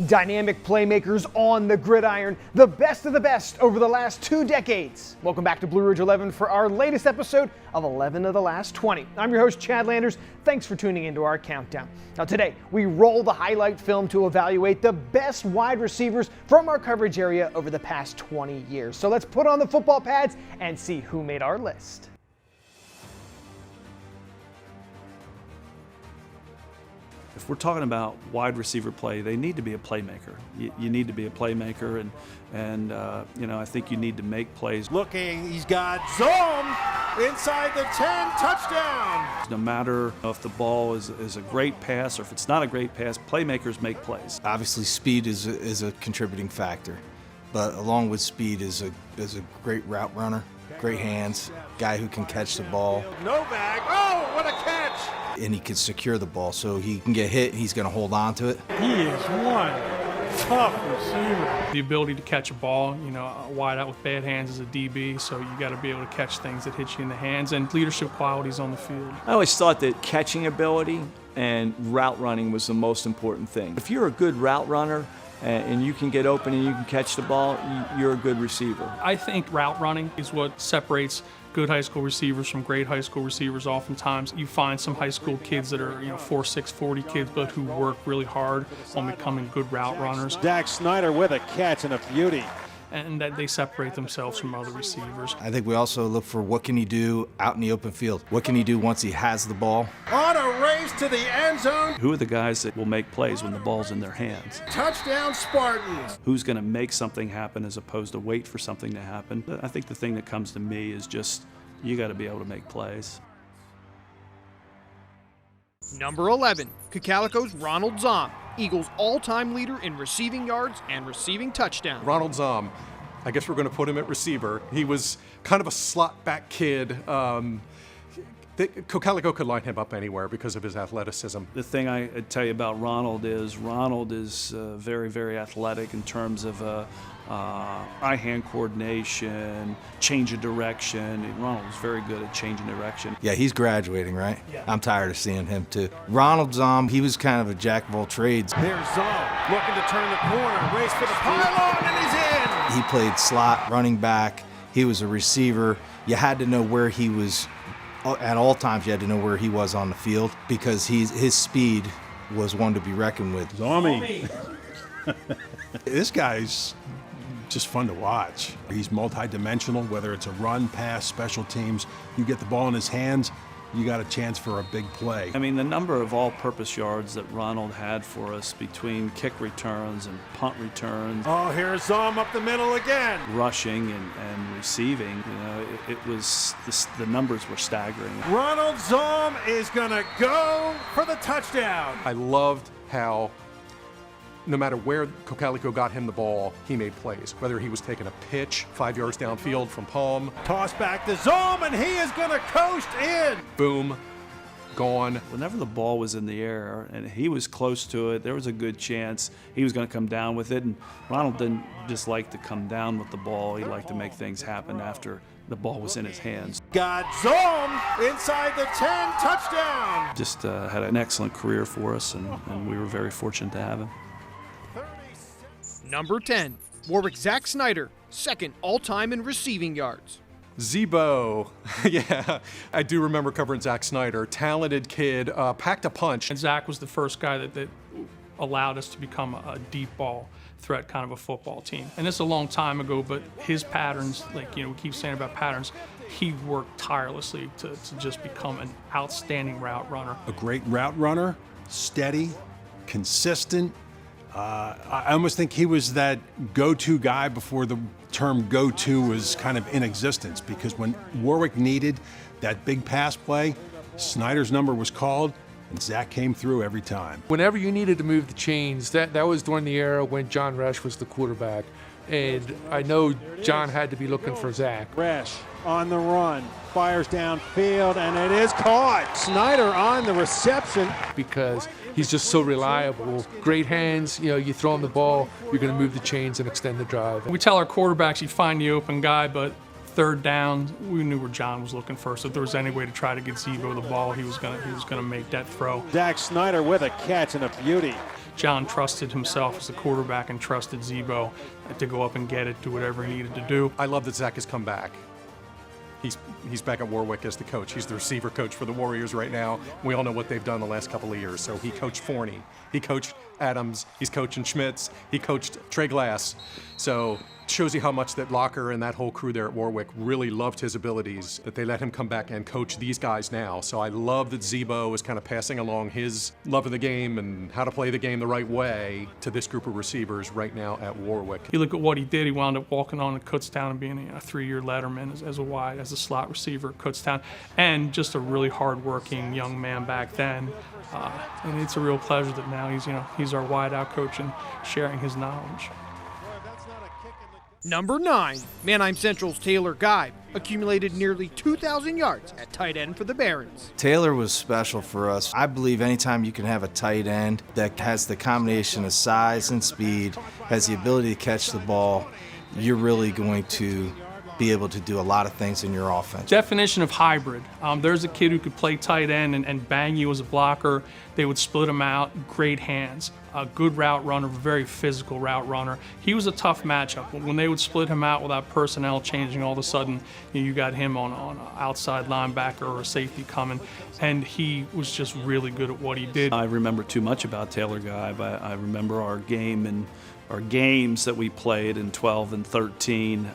Dynamic playmakers on the gridiron, the best of the best over the last 2 decades. Welcome back to Blue Ridge 11 for our latest episode of 11 of the last 20. I'm your host, Chad Landers. Thanks for tuning into our countdown. Now today, we roll the highlight film to evaluate the best wide receivers from our coverage area over the past 20 years. So let's put on the football pads and see who made our list. If we're talking about wide receiver play, they need to be a playmaker. You need to be a playmaker, and I think you need to make plays. Looking, he's got Zom inside the 10, touchdown. No matter if the ball is a great pass or if it's not a great pass, playmakers make plays. Obviously, speed is a contributing factor, but along with speed is a great route runner, great hands, guy who can catch the ball. No bag. Oh, what a catch! And he can secure the ball, so he can get hit, he's going to hold on to it. He is one tough receiver. The ability to catch a ball, wide out with bad hands as a DB, so you got to be able to catch things that hit you in the hands, and leadership qualities on the field. I always thought that catching ability and route running was the most important thing. If you're a good route runner and you can get open and you can catch the ball, you're a good receiver. I think route running is what separates good high school receivers from great high school receivers. Oftentimes you find some high school kids that are 4'6", 40 kids, but who work really hard on becoming good route runners. Zack Snyder with a catch and a beauty. And that they separate themselves from other receivers. I think we also look for what can he do out in the open field. What can he do once he has the ball? On a race to the end zone. Who are the guys that will make plays when the ball's in their hands? Touchdown Spartans. Who's going to make something happen as opposed to wait for something to happen? I think the thing that comes to me is just you got to be able to make plays. Number 11, Cocalico's Ronald Zom, Eagles' all-time leader in receiving yards and receiving touchdowns. Ronald Zom, I guess we're going to put him at receiver. He was kind of a slot-back kid. Cocalico could line him up anywhere because of his athleticism. The thing I tell you about Ronald is very, very athletic in terms of eye-hand coordination, change of direction. And Ronald was very good at changing direction. Yeah, he's graduating, right? Yeah. I'm tired of seeing him too. Ronald Zom, he was kind of a jack of all trades. There's Zom looking to turn the corner, race for the pylon, and he's in. He played slot, running back. He was a receiver. You had to know where he was. At all times, you had to know where he was on the field because his speed was one to be reckoned with. Zombie. This guy's just fun to watch. He's multi-dimensional, whether it's a run, pass, special teams. You get the ball in his hands, you got a chance for a big play. I mean, the number of all-purpose yards that Ronald had for us between kick returns and punt returns. Oh, here's Zom up the middle again. Rushing and receiving, it was, the numbers were staggering. Ronald Zom is going to go for the touchdown. I loved how no matter where Cocalico got him the ball, he made plays. Whether he was taking a pitch 5 yards downfield from Palm. Toss back to Zom, and he is going to coast in. Boom, gone. Whenever the ball was in the air and he was close to it, there was a good chance he was going to come down with it. And Ronald didn't just like to come down with the ball. He liked to make things happen after the ball was in his hands. Got Zom inside the 10, touchdown. Just had an excellent career for us, and we were very fortunate to have him. Number 10, Warwick Zack Snyder, second all-time in receiving yards. Zebo, yeah, I do remember covering Zack Snyder. Talented kid, packed a punch. And Zach was the first guy that allowed us to become a deep ball threat kind of a football team. And this is a long time ago, but his patterns, we keep saying about patterns, he worked tirelessly to just become an outstanding route runner. A great route runner, steady, consistent. I almost think he was that go-to guy before the term go-to was kind of in existence, because when Warwick needed that big pass play, Snyder's number was called, and Zach came through every time. Whenever you needed to move the chains, that was during the era when John Resch was the quarterback. And I know John had to be looking for Zach. Resch on the run, fires downfield, and it is caught. Snyder on the reception. Because he's just so reliable. Great hands, you throw him the ball, you're going to move the chains and extend the drive. We tell our quarterbacks you find the open guy, but third down, we knew where John was looking first. If there was any way to try to get Zebo the ball, he was gonna make that throw. Zack Snyder with a catch and a beauty. John trusted himself as the quarterback and trusted Zebo to go up and get it, do whatever he needed to do. I love that Zach has come back. He's back at Warwick as the coach. He's the receiver coach for the Warriors right now. We all know what they've done the last couple of years. So he coached Forney, he coached Adams, he's coaching Schmitz, he coached Trey Glass. So shows you how much that Locker and that whole crew there at Warwick really loved his abilities, that they let him come back and coach these guys now. So I love that Zebo is kind of passing along his love of the game and how to play the game the right way to this group of receivers right now at Warwick. You look at what he did, he wound up walking on to Kutztown and being a 3-year letterman as a wide, as a slot receiver at Kutztown, and just a really hard-working young man back then. And it's a real pleasure that now he's our wide-out coach and sharing his knowledge. Number 9, Manheim Central's Taylor Geib accumulated nearly 2,000 yards at tight end for the Barons. Taylor was special for us. I believe anytime you can have a tight end that has the combination of size and speed, has the ability to catch the ball, you're really going to be able to do a lot of things in your offense. Definition of hybrid. There's a kid who could play tight end and bang you as a blocker. They would split him out. Great hands. A good route runner, very physical route runner. He was a tough matchup. When they would split him out without personnel changing, all of a sudden you got him on an outside linebacker or a safety coming, and he was just really good at what he did. I remember too much about Taylor Geib. I remember our game and our games that we played in 12 and 13.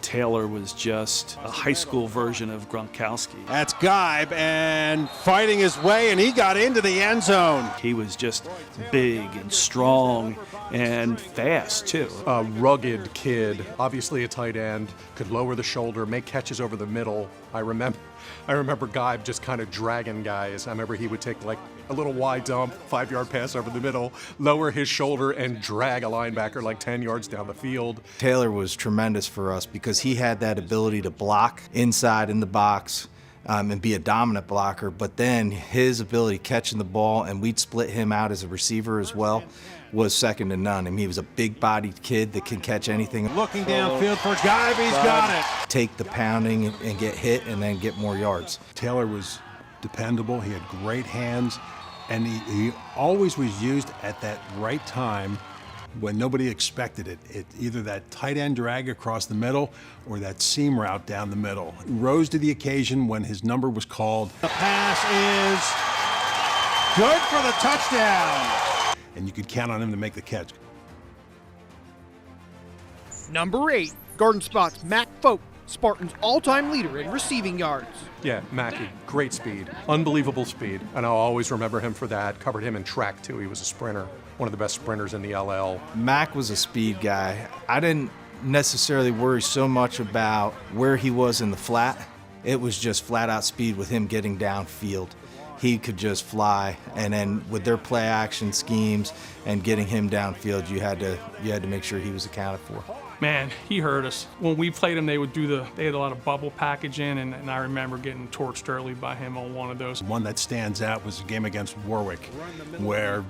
Taylor was just a high school version of Gronkowski. That's Geib and fighting his way, and he got into the end zone. He was just big and strong and fast, too. A rugged kid, obviously a tight end, could lower the shoulder, make catches over the middle. I remember Geib just kind of dragging guys. I remember he would take like a little wide dump, 5-yard pass over the middle, lower his shoulder, and drag a linebacker like 10 yards down the field. Taylor was tremendous for us because he had that ability to block inside in the box and be a dominant blocker, but then his ability catching the ball, and we'd split him out as a receiver as well, was second to none. I mean, he was a big-bodied kid that can catch anything. Looking downfield for Geib, he's got it. Take the pounding and get hit and then get more yards. Taylor was dependable. He had great hands, and he always was used at that right time when nobody expected it. Either that tight end drag across the middle or that seam route down the middle. He rose to the occasion when his number was called. The pass is good for the touchdown. And you could count on him to make the catch. Number 8, Garden Spot's Mac Folk, Spartans' all-time leader in receiving yards. Yeah, Mackey, great speed, unbelievable speed, and I'll always remember him for that. Covered him in track too. He was a sprinter, one of the best sprinters in the LL. Mac was a speed guy. I didn't necessarily worry so much about where he was in the flat. It was just flat-out speed with him getting downfield. He could just fly, and then with their play action schemes and getting him downfield, you had to make sure he was accounted for. Man, he hurt us. When we played him, they had a lot of bubble packaging, and I remember getting torched early by him on one of those. One that stands out was a game against Warwick, where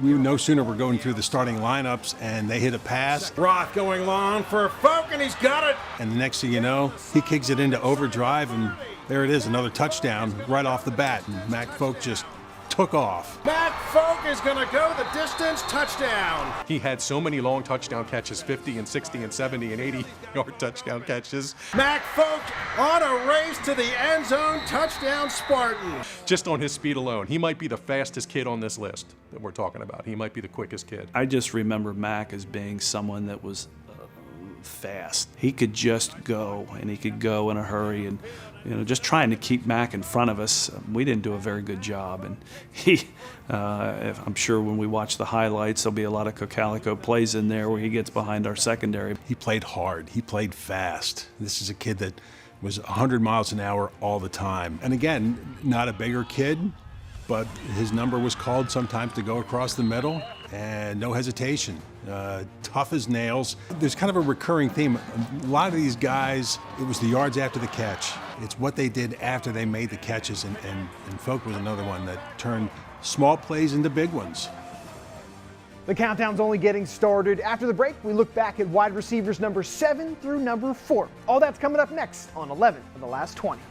we no sooner were going through the starting lineups and they hit a pass. Roth going long for Folk, and he's got it. And the next thing you know, he kicks it into overdrive, and there it is, another touchdown right off the bat. And Mac Folk just took off. Mac Folk is going to go the distance, touchdown. He had so many long touchdown catches, 50 and 60 and 70 and 80-yard touchdown catches. Mac Folk on a race to the end zone, touchdown Spartan. Just on his speed alone, he might be the fastest kid on this list that we're talking about. He might be the quickest kid. I just remember Mac as being someone that was fast. He could just go, and he could go in a hurry, and just trying to keep Mac in front of us, we didn't do a very good job. And I'm sure when we watch the highlights, there'll be a lot of Cocalico plays in there where he gets behind our secondary. He played hard. He played fast. This is a kid that was 100 miles an hour all the time. And again, not a bigger kid, but his number was called sometimes to go across the middle, and no hesitation. Tough as nails. There's kind of a recurring theme. A lot of these guys, it was the yards after the catch. It's what they did after they made the catches, and Folk was another one that turned small plays into big ones. The countdown's only getting started. After the break, we look back at wide receivers number 7 through number 4. All that's coming up next on 11 of the last 20.